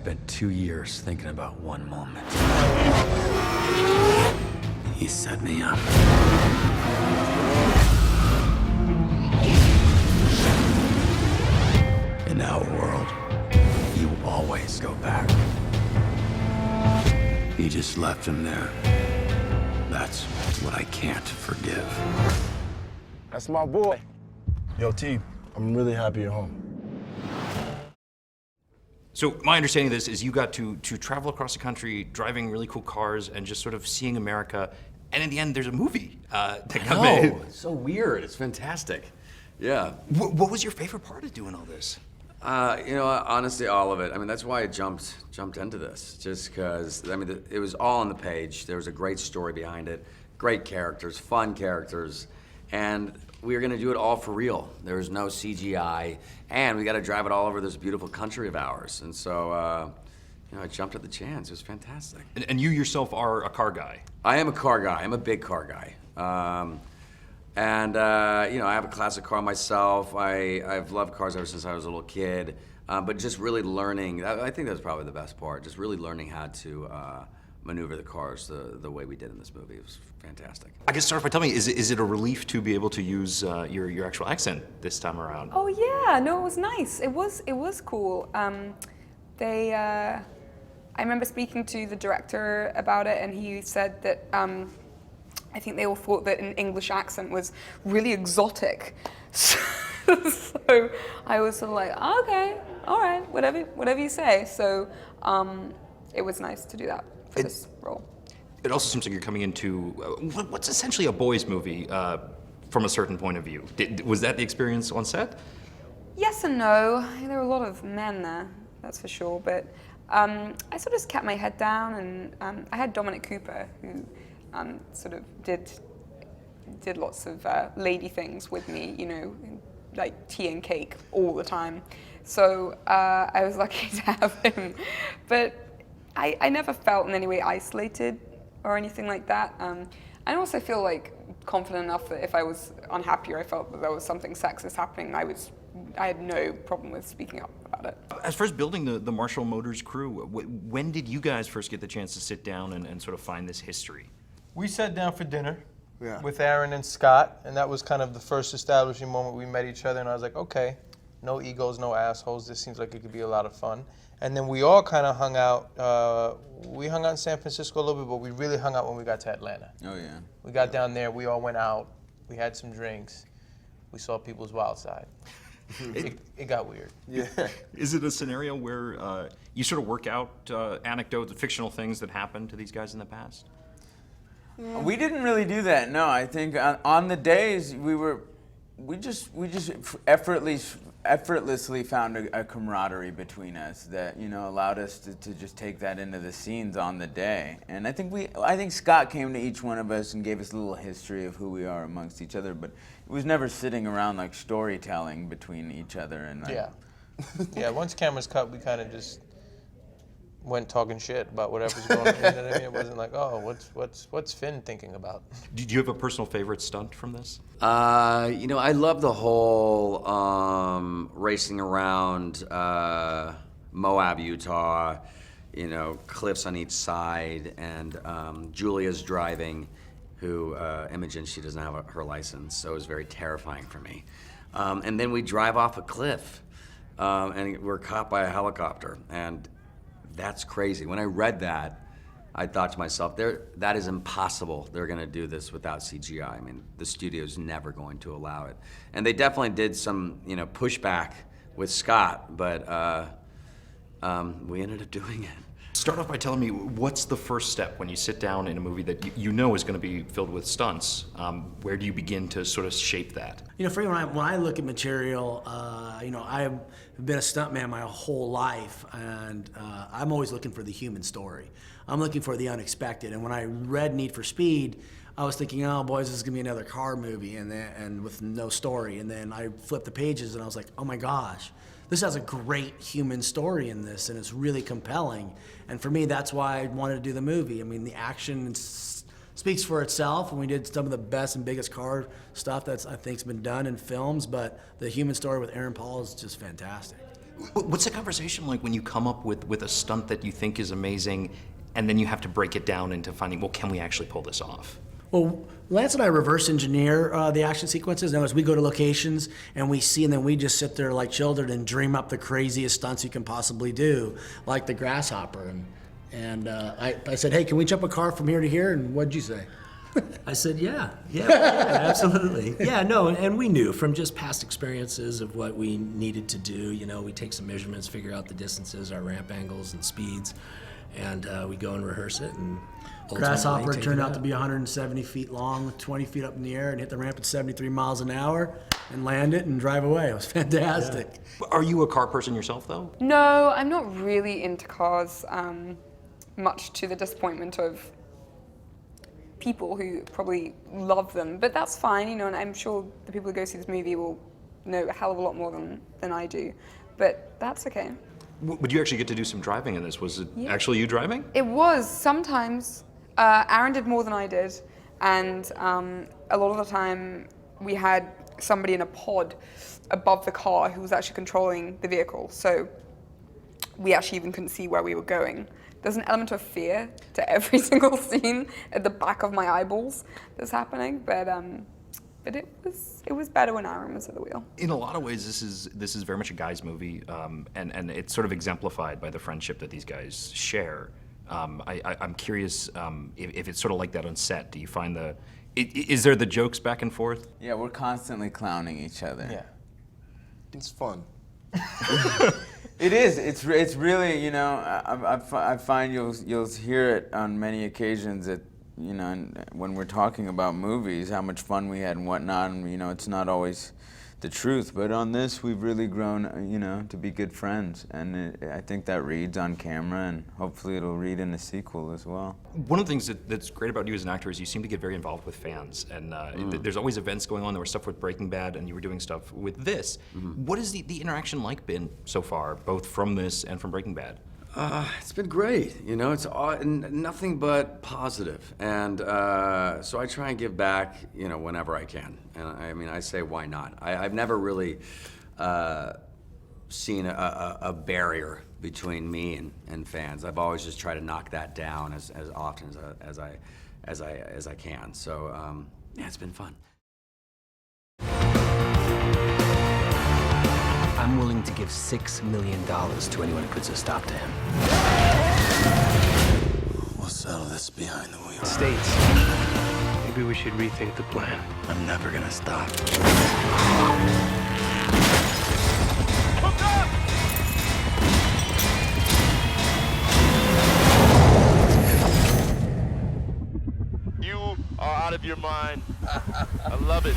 spent 2 years thinking about one moment. He set me up. In our world, you always go back. He just left him there. That's what I can't forgive. That's my boy. Yo, T, I'm really happy you're home. So my understanding of this is you got to travel across the country, driving really cool cars, and just sort of seeing America. And in the end, there's a movie that got made. It's so weird. It's fantastic. Yeah. What was your favorite part of doing all this? You know, honestly, all of it. I mean, that's why I jumped into this, just because, I mean, it was all on the page. There was a great story behind it, great characters, fun characters, and we were gonna do it all for real. There was no CGI, and we got to drive it all over this beautiful country of ours. And so, you know, I jumped at the chance. It was fantastic. And you yourself are a car guy. I am a car guy. I'm a big car guy. You know, I have a classic car myself. I've loved cars ever since I was a little kid. But just really learning, I think that was probably the best part, just really learning how to maneuver the cars the way we did in this movie. It was fantastic. I guess start off by telling me, is it a relief to be able to use your actual accent this time around? Oh yeah, no, it was nice. It was cool. I remember speaking to the director about it, and he said that I think they all thought that an English accent was really exotic. So I was sort of like, okay, all right, whatever you say. So it was nice to do that for this role. It also seems like you're coming into what's essentially a boys' movie from a certain point of view. Was that the experience on set? Yes and no. There were a lot of men there, that's for sure. But I sort of just kept my head down, and I had Dominic Cooper, who sort of did lots of lady things with me, you know, like tea and cake all the time. So I was lucky to have him. But I never felt in any way isolated or anything like that. I also feel like confident enough that if I was unhappy or I felt that there was something sexist happening, I had no problem with speaking up about it. As far as building the Marshall Motors crew, when did you guys first get the chance to sit down and sort of find this history? We sat down for dinner with Aaron and Scott, and that was kind of the first establishing moment we met each other, and I was like, okay, no egos, no assholes, this seems like it could be a lot of fun. And then we all kind of hung out, we hung out in San Francisco a little bit, but we really hung out when we got to Atlanta. Oh yeah. We got down there, we all went out, we had some drinks, we saw people's wild side. It got weird. Yeah. Is it a scenario where you sort of work out anecdotes, fictional things that happened to these guys in the past? We didn't really do that. No, I think on the days we just effortlessly found a camaraderie between us that, you know, allowed us to just take that into the scenes on the day. And I think Scott came to each one of us and gave us a little history of who we are amongst each other, but it was never sitting around like storytelling between each other. And yeah. Yeah, once cameras cut, we kind of just went talking shit about whatever's going on. You know what I mean? It wasn't like, oh, what's Finn thinking about? Did you have a personal favorite stunt from this? You know, I love the whole racing around Moab, Utah, you know, cliffs on each side, and Julia's driving, who, Imogen, she doesn't have her license, so it was very terrifying for me. And then we drive off a cliff, and we're caught by a helicopter, and that's crazy. When I read that, I thought to myself, that is impossible. They're gonna do this without CGI. I mean, the studio's never going to allow it. And they definitely did some, you know, pushback with Scott, but we ended up doing it. Start off by telling me, what's the first step when you sit down in a movie that you know is gonna be filled with stunts? Where do you begin to sort of shape that? You know, for me, when I look at material, you know, I've been a stuntman my whole life, and I'm always looking for the human story. I'm looking for the unexpected. And when I read Need for Speed, I was thinking, oh boys, this is gonna be another car movie, and with no story. And then I flipped the pages, and I was like, oh my gosh, this has a great human story in this, and it's really compelling. And for me, that's why I wanted to do the movie. I mean, the action speaks for itself, and we did some of the best and biggest car stuff that's, I think, has been done in films, but the human story with Aaron Paul is just fantastic. What's the conversation like when you come up with a stunt that you think is amazing, and then you have to break it down into finding, well, can we actually pull this off? Well, Lance and I reverse engineer the action sequences. Now, as we go to locations and we see, and then we just sit there like children and dream up the craziest stunts you can possibly do, like the grasshopper. And I said, hey, can we jump a car from here to here? And what'd you say? I said, yeah, absolutely. Yeah, no, and we knew from just past experiences of what we needed to do. You know, we take some measurements, figure out the distances, our ramp angles and speeds, and we go and rehearse it. And Grasshopper turned out to be 170 feet long, 20 feet up in the air, and hit the ramp at 73 miles an hour, and land it and drive away. It was fantastic. Yeah. Are you a car person yourself, though? No, I'm not really into cars, much to the disappointment of people who probably love them, but that's fine, you know, and I'm sure the people who go see this movie will know a hell of a lot more than I do, but that's okay. Would you actually get to do some driving in this? Was it actually you driving? It was. Sometimes Aaron did more than I did, and a lot of the time we had somebody in a pod above the car who was actually controlling the vehicle, so we actually even couldn't see where we were going. There's an element of fear to every single scene at the back of my eyeballs that's happening, but it was better when Aaron was at the wheel. In a lot of ways, this is very much a guy's movie, and it's sort of exemplified by the friendship that these guys share. I'm curious if it's sort of like that on set. Do you find is there the jokes back and forth? Yeah, we're constantly clowning each other. Yeah. It's fun. It is. It's really, you know, I find you'll hear it on many occasions that, you know, when we're talking about movies, how much fun we had and whatnot, and, you know, it's not always the truth, but on this we've really grown, you know, to be good friends, and I think that reads on camera, and hopefully it'll read in the sequel as well. One of the things that's great about you as an actor is you seem to get very involved with fans, and there's always events going on. There was stuff with Breaking Bad, and you were doing stuff with this. What has the interaction like been so far, both from this and from Breaking Bad? It's been great. You know, it's nothing but positive, and so I try and give back, you know, whenever I can. And I mean, I say, why not? I've never really seen a barrier between me and fans. I've always just tried to knock that down as often as I can. So yeah, it's been fun. I'm willing to give $6 million to anyone who puts a stop to him. We'll settle this behind the wheel. States. Maybe we should rethink the plan. I'm never gonna stop. You are out of your mind. I love it.